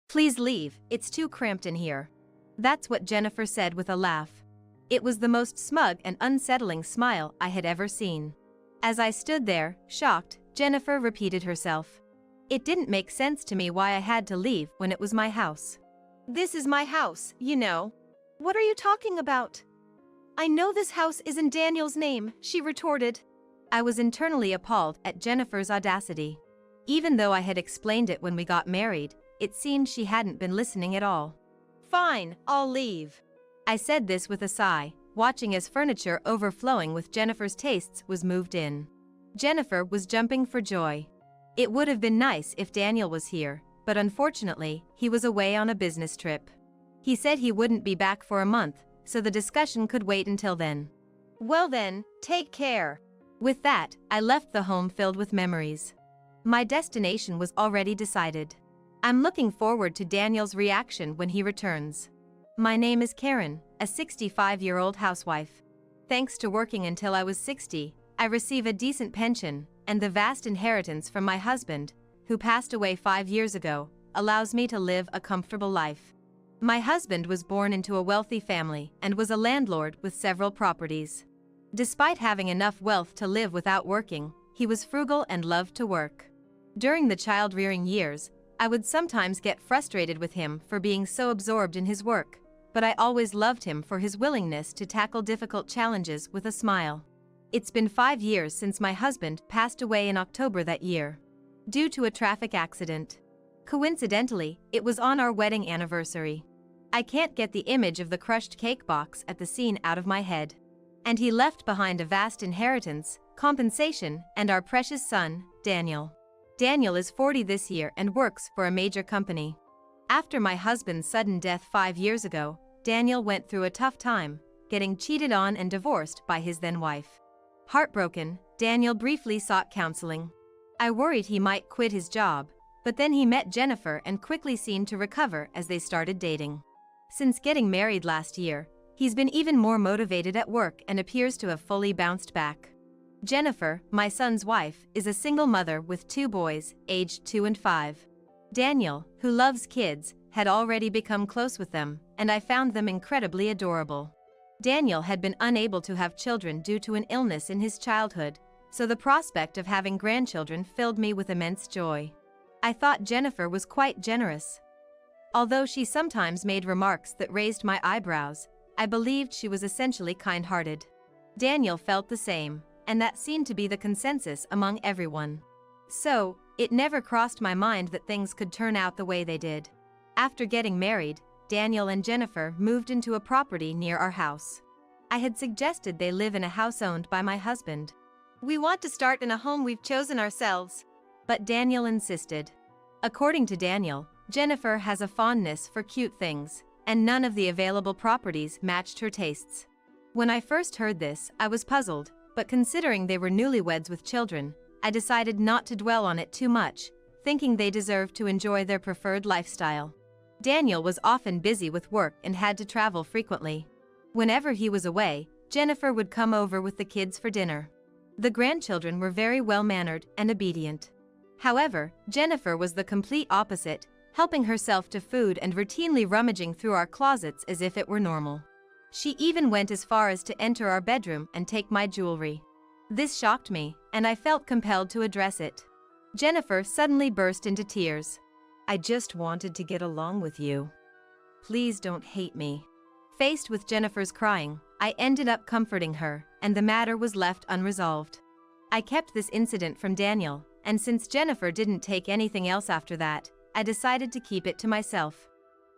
Please leave, it's too cramped in here. That's what Jennifer said with a laugh. It was the most smug and unsettling smile I had ever seen. As I stood there, shocked, Jennifer repeated herself. It didn't make sense to me why I had to leave when it was my house. This is my house, you know. What are you talking about? I know this house isn't Daniel's name, she retorted. I was internally appalled at Jennifer's audacity. Even though I had explained it when we got married, it seemed she hadn't been listening at all. Fine, I'll leave. I said this with a sigh, watching as furniture overflowing with Jennifer's tastes was moved in. Jennifer was jumping for joy. It would have been nice if Daniel was here, but unfortunately, he was away on a business trip. He said he wouldn't be back for a month, so the discussion could wait until then. Well then, take care. With that, I left the home filled with memories. My destination was already decided. I'm looking forward to Daniel's reaction when he returns. My name is Karen, a 65-year-old housewife. Thanks to working until I was 60, I receive a decent pension, and the vast inheritance from my husband, who passed away 5 years ago, allows me to live a comfortable life. My husband was born into a wealthy family and was a landlord with several properties. Despite having enough wealth to live without working, he was frugal and loved to work. During the child-rearing years, I would sometimes get frustrated with him for being so absorbed in his work, but I always loved him for his willingness to tackle difficult challenges with a smile. It's been 5 years since my husband passed away in October that year, due to a traffic accident. Coincidentally, it was on our wedding anniversary. I can't get the image of the crushed cake box at the scene out of my head. And he left behind a vast inheritance, compensation, and our precious son, Daniel. Daniel is 40 this year and works for a major company. After my husband's sudden death 5 years ago, Daniel went through a tough time, getting cheated on and divorced by his then wife. Heartbroken, Daniel briefly sought counseling. I worried he might quit his job, but then he met Jennifer and quickly seemed to recover as they started dating. Since getting married last year, he's been even more motivated at work and appears to have fully bounced back. Jennifer, my son's wife, is a single mother with 2 boys, aged 2 and 5. Daniel, who loves kids, had already become close with them, and I found them incredibly adorable. Daniel had been unable to have children due to an illness in his childhood, so the prospect of having grandchildren filled me with immense joy. I thought Jennifer was quite generous. Although she sometimes made remarks that raised my eyebrows, I believed she was essentially kind-hearted. Daniel felt the same, and that seemed to be the consensus among everyone. So, it never crossed my mind that things could turn out the way they did. After getting married, Daniel and Jennifer moved into a property near our house. I had suggested they live in a house owned by my husband. We want to start in a home we've chosen ourselves. But Daniel insisted. According to Daniel, Jennifer has a fondness for cute things, and none of the available properties matched her tastes. When I first heard this, I was puzzled, but considering they were newlyweds with children, I decided not to dwell on it too much, thinking they deserved to enjoy their preferred lifestyle. Daniel was often busy with work and had to travel frequently. Whenever he was away, Jennifer would come over with the kids for dinner. The grandchildren were very well-mannered and obedient. However, Jennifer was the complete opposite, helping herself to food and routinely rummaging through our closets as if it were normal. She even went as far as to enter our bedroom and take my jewelry. This shocked me, and I felt compelled to address it. Jennifer suddenly burst into tears. I just wanted to get along with you. Please don't hate me. Faced with Jennifer's crying, I ended up comforting her, and the matter was left unresolved. I kept this incident from Daniel, and since Jennifer didn't take anything else after that, I decided to keep it to myself.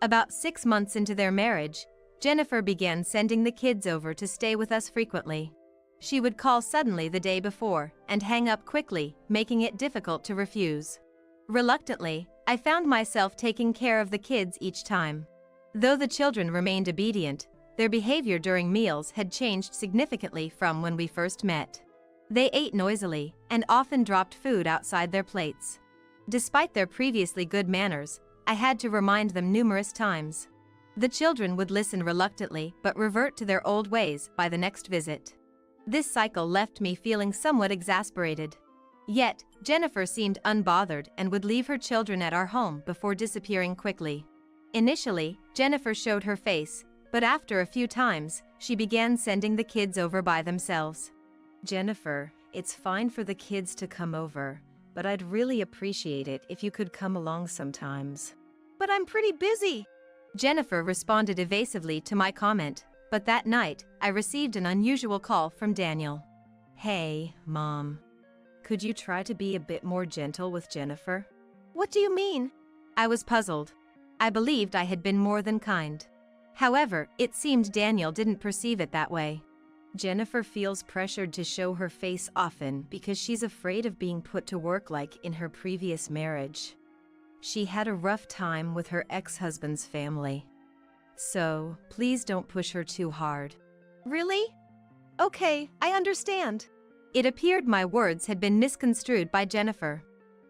About 6 months into their marriage, Jennifer began sending the kids over to stay with us frequently. She would call suddenly the day before and hang up quickly, making it difficult to refuse. Reluctantly, I found myself taking care of the kids each time. Though the children remained obedient, their behavior during meals had changed significantly from when we first met. They ate noisily and often dropped food outside their plates. Despite their previously good manners, I had to remind them numerous times. The children would listen reluctantly but revert to their old ways by the next visit. This cycle left me feeling somewhat exasperated. Yet, Jennifer seemed unbothered and would leave her children at our home before disappearing quickly. Initially, Jennifer showed her face, but after a few times, she began sending the kids over by themselves. Jennifer, it's fine for the kids to come over, but I'd really appreciate it if you could come along sometimes. But I'm pretty busy. Jennifer responded evasively to my comment, but that night, I received an unusual call from Daniel. Hey, Mom. Could you try to be a bit more gentle with Jennifer? What do you mean? I was puzzled. I believed I had been more than kind. However, it seemed Daniel didn't perceive it that way. Jennifer feels pressured to show her face often because she's afraid of being put to work like in her previous marriage. She had a rough time with her ex-husband's family. So, please don't push her too hard. Really? Okay, I understand. It appeared my words had been misconstrued by Jennifer.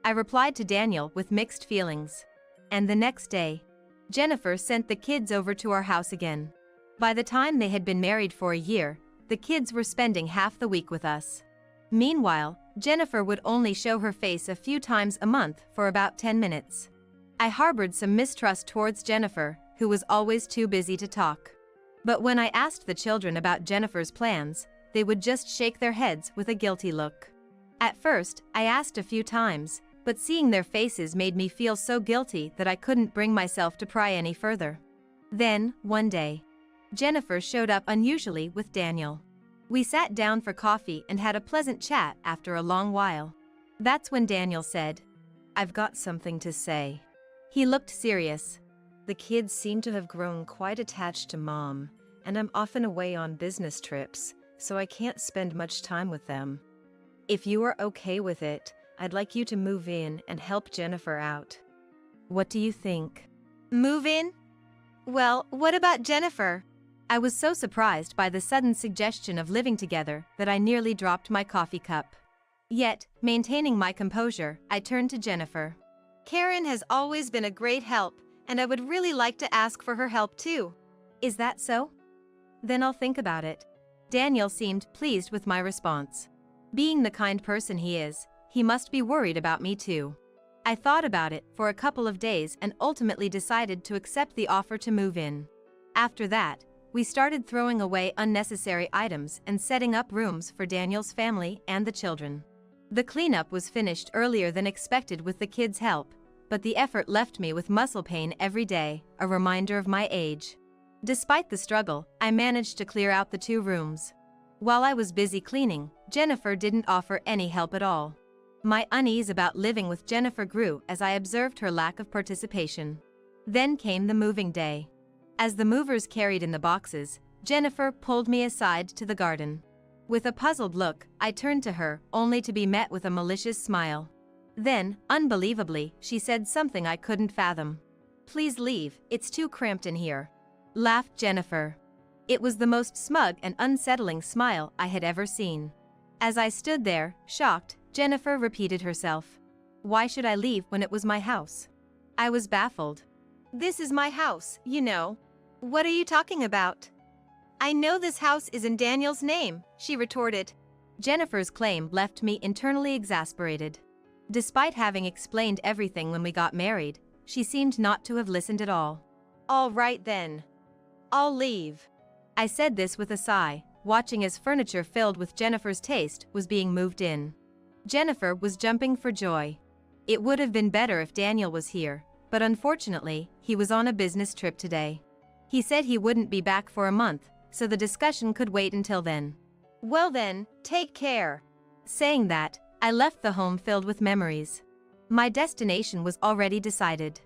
I replied to Daniel with mixed feelings. And the next day, Jennifer sent the kids over to our house again. By the time they had been married for a year, the kids were spending half the week with us. Meanwhile, Jennifer would only show her face a few times a month for about 10 minutes. I harbored some mistrust towards Jennifer, who was always too busy to talk. But when I asked the children about Jennifer's plans, they would just shake their heads with a guilty look. At first, I asked a few times, but seeing their faces made me feel so guilty that I couldn't bring myself to pry any further. Then, one day, Jennifer showed up unusually with Daniel. We sat down for coffee and had a pleasant chat after a long while. That's when Daniel said, "I've got something to say." He looked serious. The kids seem to have grown quite attached to Mom, and I'm often away on business trips, so I can't spend much time with them. If you are okay with it, I'd like you to move in and help Jennifer out. What do you think? Move in? Well, what about Jennifer? I was so surprised by the sudden suggestion of living together that I nearly dropped my coffee cup. Yet, maintaining my composure, I turned to Jennifer. Karen has always been a great help, and I would really like to ask for her help too. Is that so? Then I'll think about it. Daniel seemed pleased with my response. Being the kind person he is, he must be worried about me too. I thought about it for a couple of days and ultimately decided to accept the offer to move in. After that, we started throwing away unnecessary items and setting up rooms for Daniel's family and the children. The cleanup was finished earlier than expected with the kids' help, but the effort left me with muscle pain every day, a reminder of my age. Despite the struggle, I managed to clear out the 2 rooms. While I was busy cleaning, Jennifer didn't offer any help at all. My unease about living with Jennifer grew as I observed her lack of participation. Then came the moving day. As the movers carried in the boxes, Jennifer pulled me aside to the garden. With a puzzled look, I turned to her, only to be met with a malicious smile. Then, unbelievably, she said something I couldn't fathom. "Please leave, it's too cramped in here," laughed Jennifer. It was the most smug and unsettling smile I had ever seen. As I stood there, shocked, Jennifer repeated herself. Why should I leave when it was my house? I was baffled. This is my house, you know. What are you talking about? I know this house is in Daniel's name, she retorted. Jennifer's claim left me internally exasperated. Despite having explained everything when we got married, she seemed not to have listened at all. All right then. I'll leave. I said this with a sigh, watching as furniture filled with Jennifer's taste was being moved in. Jennifer was jumping for joy. It would have been better if Daniel was here, but unfortunately, he was on a business trip today. He said he wouldn't be back for a month, so the discussion could wait until then. Well then, take care. Saying that, I left the home filled with memories. My destination was already decided.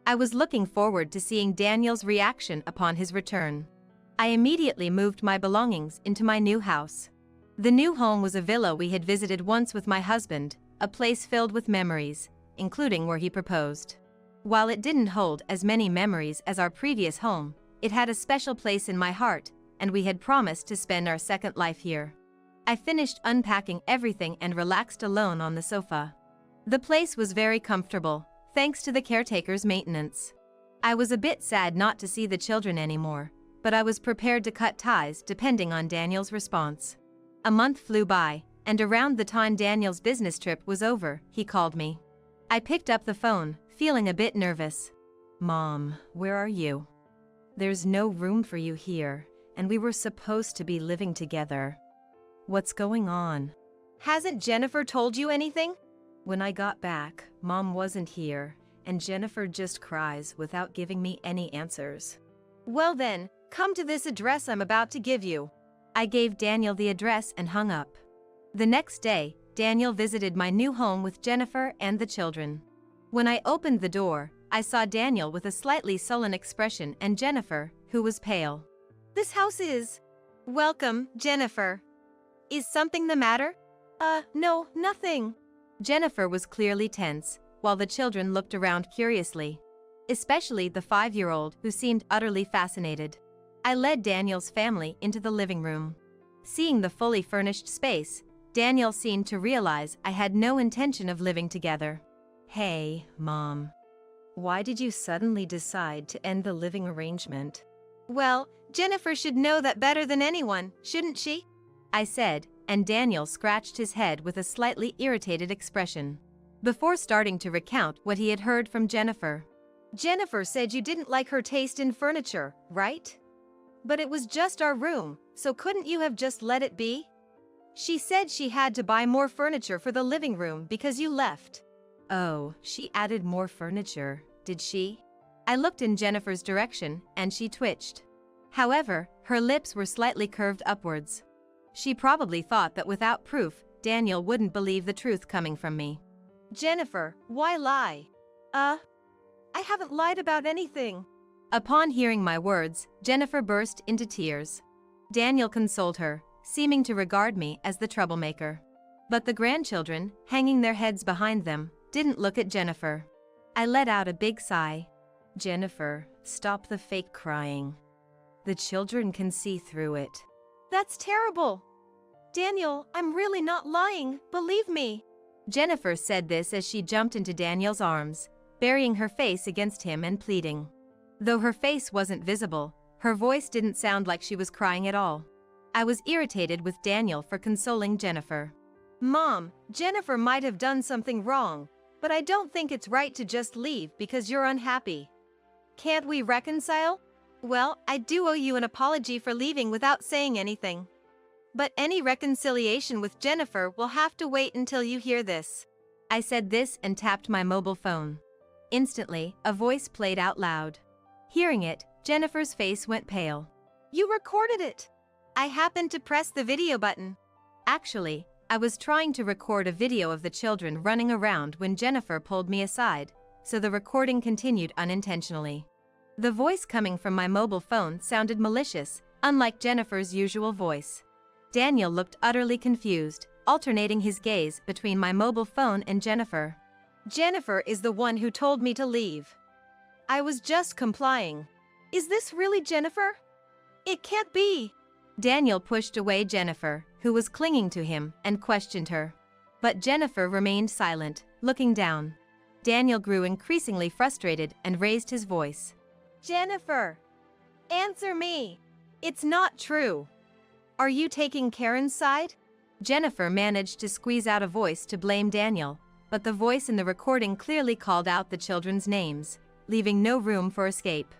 I was looking forward to seeing Daniel's reaction upon his return. I immediately moved my belongings into my new house. The new home was a villa we had visited once with my husband, a place filled with memories, including where he proposed. While it didn't hold as many memories as our previous home, it had a special place in my heart, and we had promised to spend our second life here. I finished unpacking everything and relaxed alone on the sofa. The place was very comfortable, thanks to the caretaker's maintenance. I was a bit sad not to see the children anymore, but I was prepared to cut ties depending on Daniel's response. A month flew by, and around the time Daniel's business trip was over, he called me. I picked up the phone, feeling a bit nervous. "Mom, where are you? There's no room for you here, and we were supposed to be living together. What's going on?" Hasn't Jennifer told you anything? When I got back, Mom wasn't here, and Jennifer just cries without giving me any answers. Well then, come to this address I'm about to give you. I gave Daniel the address and hung up. The next day, Daniel visited my new home with Jennifer and the children. When I opened the door, I saw Daniel with a slightly sullen expression and Jennifer, who was pale. This house is... Welcome, Jennifer. Is something the matter? No, nothing. Jennifer was clearly tense, while the children looked around curiously. Especially the 5-year-old, who seemed utterly fascinated. I led Daniel's family into the living room. Seeing the fully furnished space, Daniel seemed to realize I had no intention of living together. "Hey, Mom. Why did you suddenly decide to end the living arrangement?" Well, Jennifer should know that better than anyone, shouldn't she? I said, and Daniel scratched his head with a slightly irritated expression. Before starting to recount what he had heard from Jennifer. Jennifer said you didn't like her taste in furniture, right? But it was just our room, so couldn't you have just let it be? She said she had to buy more furniture for the living room because you left. Oh, she added more furniture, did she? I looked in Jennifer's direction, and she twitched. However, her lips were slightly curved upwards. She probably thought that without proof, Daniel wouldn't believe the truth coming from me. Jennifer, why lie? I haven't lied about anything. Upon hearing my words, Jennifer burst into tears. Daniel consoled her, seeming to regard me as the troublemaker. But the grandchildren, hanging their heads behind them, didn't look at Jennifer. I let out a big sigh. "Jennifer, stop the fake crying. The children can see through it." That's terrible. Daniel, I'm really not lying, believe me. Jennifer said this as she jumped into Daniel's arms, burying her face against him and pleading. Though her face wasn't visible, her voice didn't sound like she was crying at all. I was irritated with Daniel for consoling Jennifer. Mom, Jennifer might have done something wrong, but I don't think it's right to just leave because you're unhappy. Can't we reconcile? Well, I do owe you an apology for leaving without saying anything. But any reconciliation with Jennifer will have to wait until you hear this. I said this and tapped my mobile phone. Instantly, a voice played out loud. Hearing it, Jennifer's face went pale. You recorded it. I happened to press the video button. Actually, I was trying to record a video of the children running around when Jennifer pulled me aside, so the recording continued unintentionally. The voice coming from my mobile phone sounded malicious, unlike Jennifer's usual voice. Daniel looked utterly confused, alternating his gaze between my mobile phone and Jennifer. Jennifer is the one who told me to leave. I was just complying. Is this really Jennifer? It can't be. Daniel pushed away Jennifer, who was clinging to him, and questioned her. But Jennifer remained silent, looking down. Daniel grew increasingly frustrated and raised his voice. Jennifer, answer me. It's not true. Are you taking Karen's side? Jennifer managed to squeeze out a voice to blame Daniel, but the voice in the recording clearly called out the children's names, leaving no room for escape.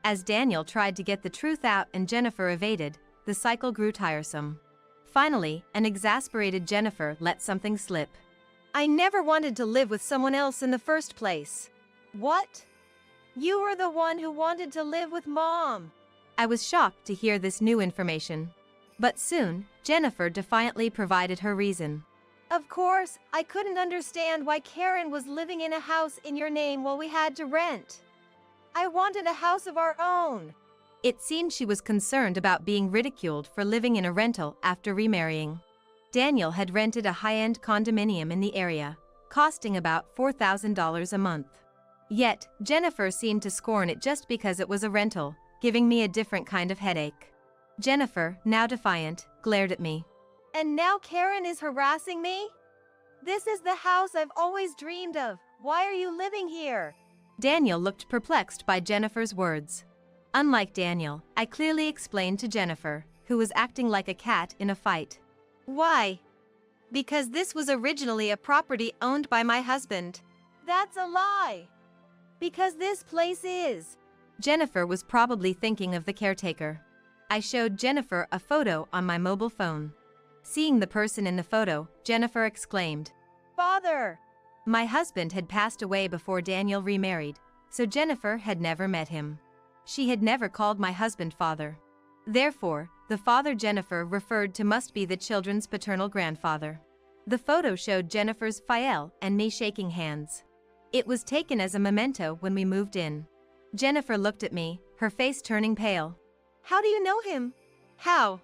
As Daniel tried to get the truth out and Jennifer evaded, the cycle grew tiresome. Finally, an exasperated Jennifer let something slip. I never wanted to live with someone else in the first place. What? You were the one who wanted to live with Mom. I was shocked to hear this new information. But soon, Jennifer defiantly provided her reason. Of course, I couldn't understand why Karen was living in a house in your name while we had to rent. I wanted a house of our own. It seemed she was concerned about being ridiculed for living in a rental after remarrying. Daniel had rented a high-end condominium in the area, costing about $4,000 a month. Yet, Jennifer seemed to scorn it just because it was a rental, giving me a different kind of headache. Jennifer, now defiant, glared at me. And now Karen is harassing me? This is the house I've always dreamed of. Why are you living here? Daniel looked perplexed by Jennifer's words. Unlike Daniel, I clearly explained to Jennifer, who was acting like a cat in a fight. Why? Because this was originally a property owned by my husband. That's a lie. Because this place is. Jennifer was probably thinking of the caretaker. I showed Jennifer a photo on my mobile phone. Seeing the person in the photo, Jennifer exclaimed, Father! My husband had passed away before Daniel remarried, so Jennifer had never met him. She had never called my husband father. Therefore, the father Jennifer referred to must be the children's paternal grandfather. The photo showed Jennifer's Fael and me shaking hands. It was taken as a memento when we moved in. Jennifer looked at me, her face turning pale. How do you know him? How?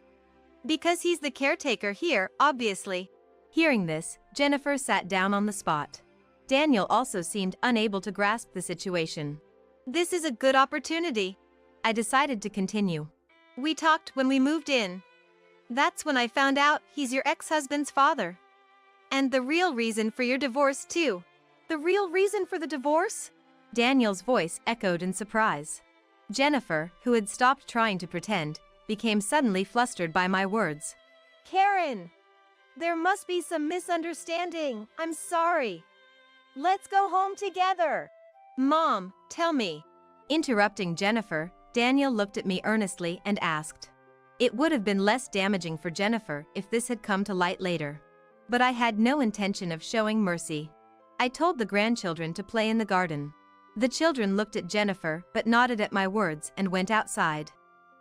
Because he's the caretaker here, obviously. Hearing this, Jennifer sat down on the spot. Daniel also seemed unable to grasp the situation. This is a good opportunity. I decided to continue. We talked when we moved in. That's when I found out he's your ex-husband's father. And the real reason for your divorce, too. The real reason for the divorce? Daniel's voice echoed in surprise. Jennifer, who had stopped trying to pretend, became suddenly flustered by my words. Karen! There must be some misunderstanding. I'm sorry. Let's go home together. Mom, tell me. Interrupting Jennifer, Daniel looked at me earnestly and asked. It would have been less damaging for Jennifer if this had come to light later. But I had no intention of showing mercy. I told the grandchildren to play in the garden. The children looked at Jennifer but nodded at my words and went outside.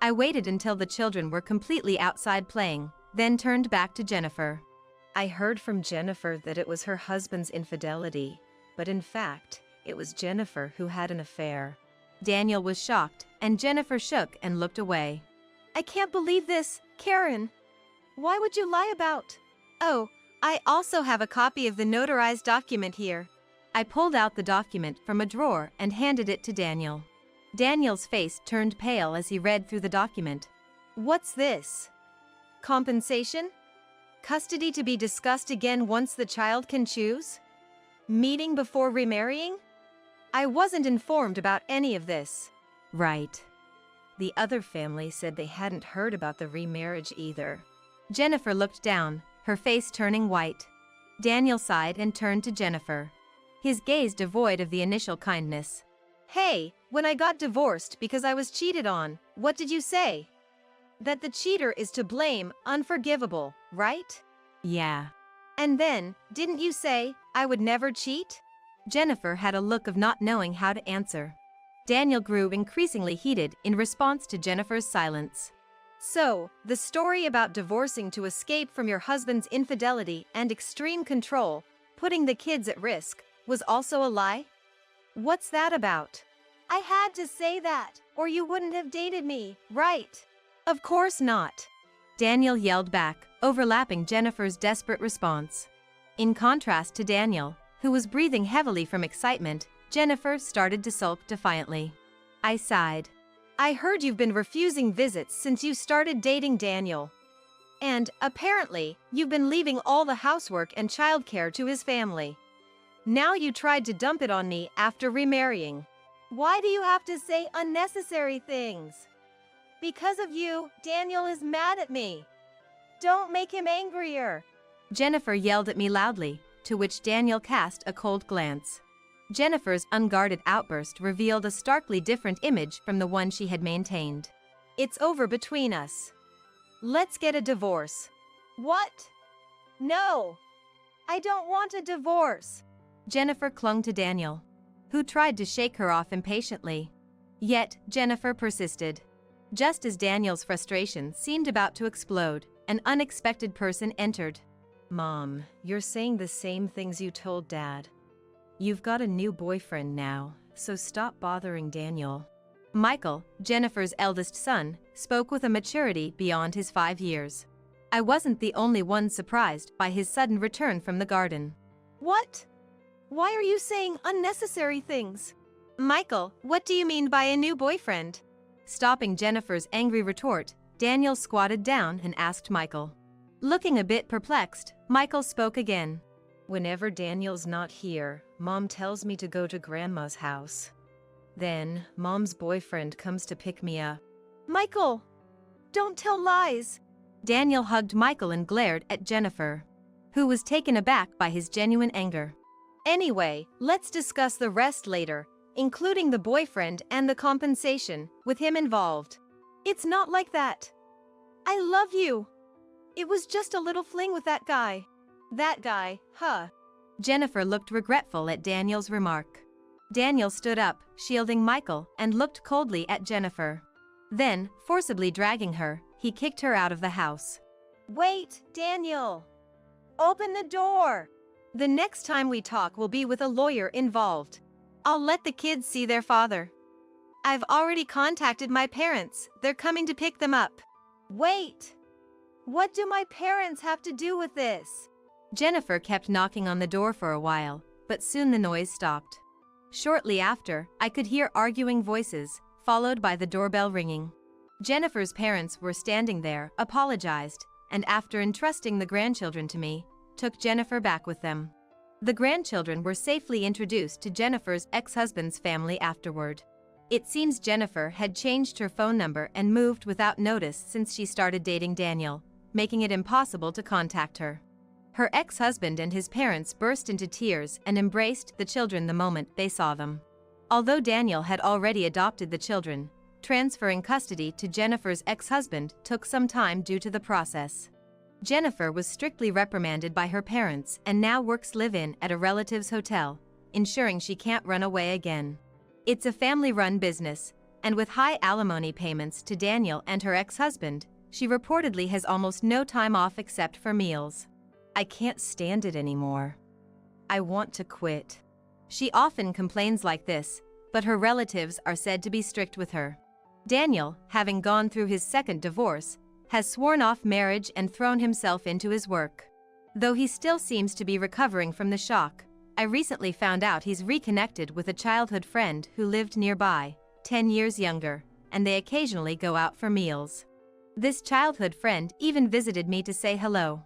I waited until the children were completely outside playing, then turned back to Jennifer. I heard from Jennifer that it was her husband's infidelity, but in fact, it was Jennifer who had an affair. Daniel was shocked, and Jennifer shook and looked away. I can't believe this, Karen. Why would you lie about? Oh, I also have a copy of the notarized document here. I pulled out the document from a drawer and handed it to Daniel. Daniel's face turned pale as he read through the document. What's this? Compensation? Custody to be discussed again once the child can choose? Meeting before remarrying? I wasn't informed about any of this. Right. The other family said they hadn't heard about the remarriage either. Jennifer looked down, her face turning white. Daniel sighed and turned to Jennifer. His gaze devoid of the initial kindness. Hey, when I got divorced because I was cheated on, what did you say? That the cheater is to blame, unforgivable, right? Yeah. And then, didn't you say, I would never cheat? Jennifer had a look of not knowing how to answer. Daniel grew increasingly heated in response to Jennifer's silence. So, the story about divorcing to escape from your husband's infidelity and extreme control, putting the kids at risk, was also a lie? What's that about? I had to say that, or you wouldn't have dated me, right? Of course not. Daniel yelled back, overlapping Jennifer's desperate response. In contrast to Daniel, who was breathing heavily from excitement, Jennifer started to sulk defiantly. I sighed. I heard you've been refusing visits since you started dating Daniel. And, apparently, you've been leaving all the housework and childcare to his family. Now you tried to dump it on me after remarrying. Why do you have to say unnecessary things? Because of you, Daniel is mad at me. Don't make him angrier. Jennifer yelled at me loudly, to which Daniel cast a cold glance. Jennifer's unguarded outburst revealed a starkly different image from the one she had maintained. It's over between us. Let's get a divorce. What? No. I don't want a divorce. Jennifer clung to Daniel, who tried to shake her off impatiently. Yet, Jennifer persisted. Just as Daniel's frustration seemed about to explode, an unexpected person entered. Mom, you're saying the same things you told Dad. You've got a new boyfriend now, so stop bothering Daniel. Michael, Jennifer's eldest son, spoke with a maturity beyond his 5 years. I wasn't the only one surprised by his sudden return from the garden. What? Why are you saying unnecessary things? Michael, what do you mean by a new boyfriend? Stopping Jennifer's angry retort, Daniel squatted down and asked Michael. Looking a bit perplexed, Michael spoke again. Whenever Daniel's not here, Mom tells me to go to Grandma's house. Then, Mom's boyfriend comes to pick me up. Michael! Don't tell lies! Daniel hugged Michael and glared at Jennifer, who was taken aback by his genuine anger. Anyway, let's discuss the rest later, including the boyfriend and the compensation, with him involved. It's not like that. I love you. It was just a little fling with that guy. That guy, huh? Jennifer looked regretful at Daniel's remark. Daniel stood up, shielding Michael, and looked coldly at Jennifer. Then, forcibly dragging her, he kicked her out of the house. Wait, Daniel! Open the door! The next time we talk will be with a lawyer involved. I'll let the kids see their father. I've already contacted my parents. They're coming to pick them up. Wait! What do my parents have to do with this? Jennifer kept knocking on the door for a while, but soon the noise stopped. Shortly after, I could hear arguing voices, followed by the doorbell ringing. Jennifer's parents were standing there, apologized, and after entrusting the grandchildren to me, took Jennifer back with them. The grandchildren were safely introduced to Jennifer's ex-husband's family afterward. It seems Jennifer had changed her phone number and moved without notice since she started dating Daniel, making it impossible to contact her. Her ex-husband and his parents burst into tears and embraced the children the moment they saw them. Although Daniel had already adopted the children, transferring custody to Jennifer's ex-husband took some time due to the process. Jennifer was strictly reprimanded by her parents and now works live-in at a relative's hotel, ensuring she can't run away again. It's a family-run business, and with high alimony payments to Daniel and her ex-husband, she reportedly has almost no time off except for meals. I can't stand it anymore. I want to quit. She often complains like this, but her relatives are said to be strict with her. Daniel, having gone through his second divorce, has sworn off marriage and thrown himself into his work. Though he still seems to be recovering from the shock, I recently found out he's reconnected with a childhood friend who lived nearby, 10 years younger, and they occasionally go out for meals. This childhood friend even visited me to say hello.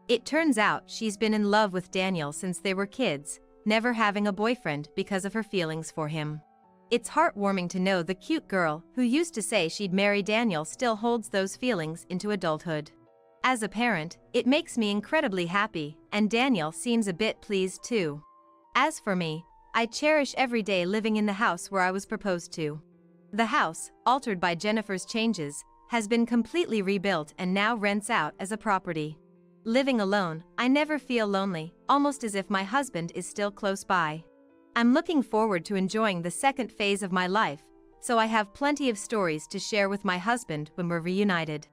It turns out she's been in love with Daniel since they were kids, never having a boyfriend because of her feelings for him. It's heartwarming to know the cute girl who used to say she'd marry Daniel still holds those feelings into adulthood. As a parent, it makes me incredibly happy, and Daniel seems a bit pleased too. As for me, I cherish every day living in the house where I was proposed to. The house, altered by Jennifer's changes, has been completely rebuilt and now rents out as a property. Living alone, I never feel lonely, almost as if my husband is still close by. I'm looking forward to enjoying the second phase of my life, so I have plenty of stories to share with my husband when we're reunited.